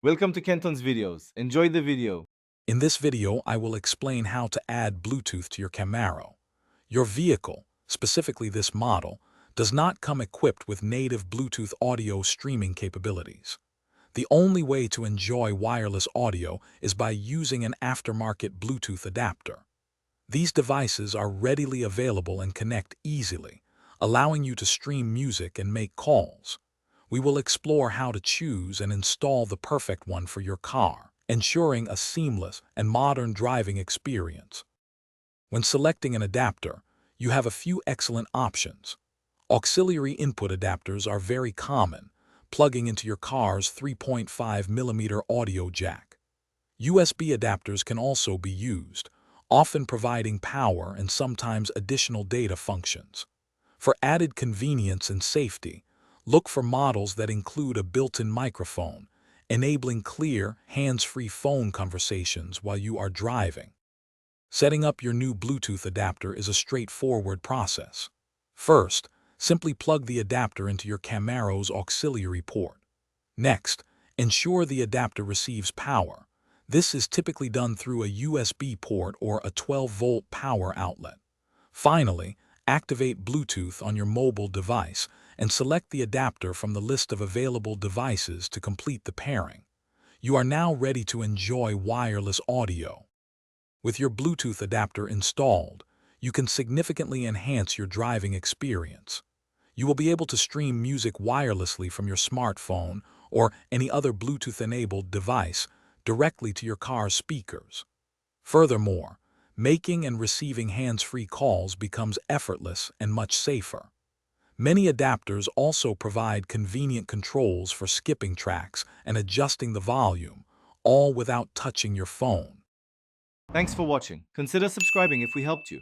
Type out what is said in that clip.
Welcome to Kenton's videos. Enjoy the video. In this video, I will explain how to add Bluetooth to your Camaro. Your vehicle, specifically this model, does not come equipped with native Bluetooth audio streaming capabilities. The only way to enjoy wireless audio is by using an aftermarket Bluetooth adapter. These devices are readily available and connect easily, allowing you to stream music and make calls. We will explore how to choose and install the perfect one for your car, ensuring a seamless and modern driving experience. When selecting an adapter, you have a few excellent options. Auxiliary input adapters are very common, plugging into your car's 3.5mm audio jack. USB adapters can also be used, often providing power and sometimes additional data functions. For added convenience and safety, look for models that include a built-in microphone, enabling clear, hands-free phone conversations while you are driving. Setting up your new Bluetooth adapter is a straightforward process. First, simply plug the adapter into your Camaro's auxiliary port. Next, ensure the adapter receives power. This is typically done through a USB port or a 12-volt power outlet. Finally, activate Bluetooth on your mobile device and select the adapter from the list of available devices to complete the pairing. You are now ready to enjoy wireless audio. With your Bluetooth adapter installed, you can significantly enhance your driving experience. You will be able to stream music wirelessly from your smartphone or any other Bluetooth-enabled device directly to your car's speakers. Furthermore, making and receiving hands-free calls becomes effortless and much safer. Many adapters also provide convenient controls for skipping tracks and adjusting the volume, all without touching your phone. Thanks for watching. Consider subscribing if we helped you.